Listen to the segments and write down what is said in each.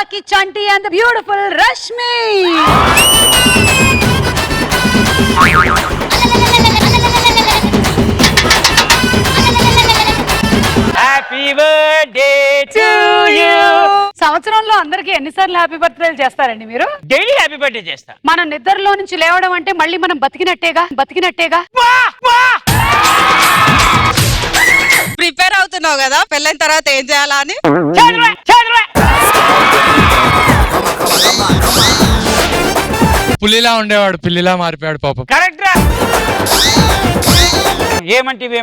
lucky Chanti and the beautiful Rashmi. Happy birthday to you. సంవత్సరంలో అందరికి ఎన్నిసార్లు happy బర్త్డేలు చేస్తారండి మీరు? డైలీ హ్యాపీ బర్త్డే చేస్తా. మనం నిద్రలో నుంచి లేవడం అంటే మళ్ళీ మనం బతికినట్టేగా. ప్రిపేర్ అవుతున్నావు కదా పెళ్ళైన తర్వాత ఏం చేయాలా అని. పులిలా ఉండేవాడు పిల్లిలా మారిపోయాడు పాపం. కరెక్ట్ రా. ఏమంటివి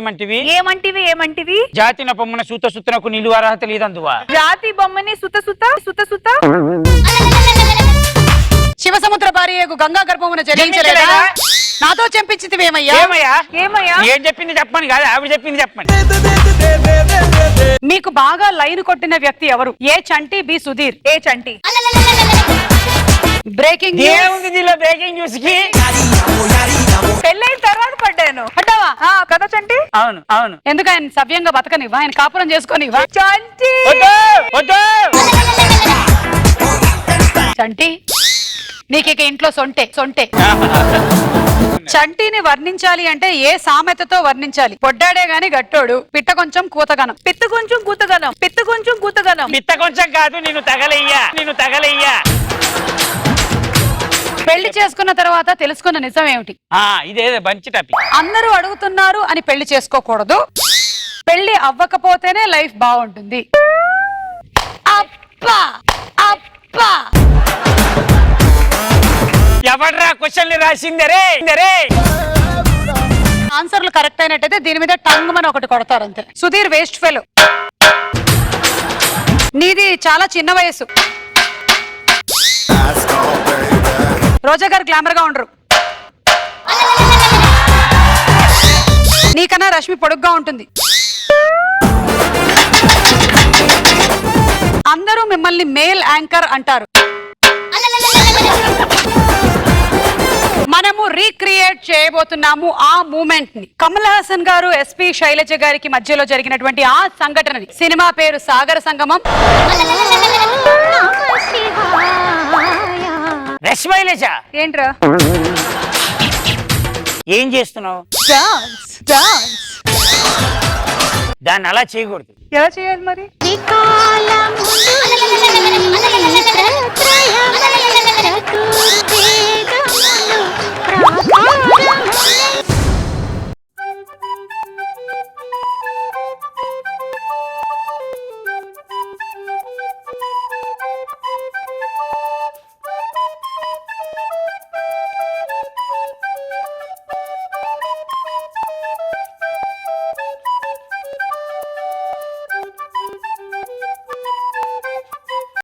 జాతిన బొమ్మన సూత సుత్తనకు నిలువ అర్హత లేదందువా. జాతి బొమ్మని సుత శివసముద్ర భార్యకు గంగా గర్భమున జనించలేదా? నాతో చెంపించితివేమయ్యా? ఏమయ్యా ఏం చెప్పింది చెప్పండి కాదు, ఆవిడ చెప్పింది చెప్పండి. మీకు బాగా లైన్ కొట్టిన వ్యక్తి ఎవరు? ఏ చంటి, బి సుధీర్. ఏ చంటి. బ్రేకింగ్ ఏముంది దీనిలో బ్రేకింగ్ న్యూస్ కి? పెళ్ళైన తర్వాత పడ్డాను. పడ్డావా? కదా చంటి. అవును. ఎందుకు ఆయన సవ్యంగా బతకనివ్వా? ఆయన కాపురం చేసుకోనివ్వా? చంటి చంటి నీకు ఇంట్లో సొంటే. చంటిని వర్ణించాలి అంటే ఏ సామెతతో వర్ణించాలి? పొడ్డాడే గాని గట్టోడు, పిట్ట కొంచెం కూతగనం. పిత్త కొంచెం కూతగనం. పిత్త కొంచెం కాదు, నిన్ను తగలయ్యా. పెళ్లి చేసుకున్న తర్వాత తెలుసుకున్న నిజం ఏమిటి? ఇదేదో మంచి టాపిక్. అందరూ అడుగుతున్నారు అని పెళ్లి చేసుకోకూడదు. పెళ్లి అవ్వకపోతేనే లైఫ్ బాగుంటుంది. అబ్బా ఎవడ్రా క్వశ్చన్లు రాసిందరే? ఆన్సర్లు కరెక్ట్ అయినట్టయితే దీని మీద టంగ్ అని ఒకటి కొడతారు అంతే. Sudheer waste fellow. నీది చాలా చిన్న వయసు. రోజా గారు గ్లామర్ గా ఉండరు. నీకన్నా రష్మి పొడుగ్గా ఉంటుంది. అందరూ మిమ్మల్ని మేల్ యాంకర్ అంటారు. మనము రీక్రియేట్ చేయబోతున్నాము ఆ మూమెంట్ ని. కమల్ హాసన్ గారు ఎస్పి శైలజ గారికి మధ్యలో జరిగినటువంటి ఆ సంఘటనని. సినిమా పేరు సాగర సంగమం. శైలజ ఏంట్రా ఏం చేస్తున్నావు? దాన్ని అలా చేయకూడదు. ఎలా చేయాలి మరి?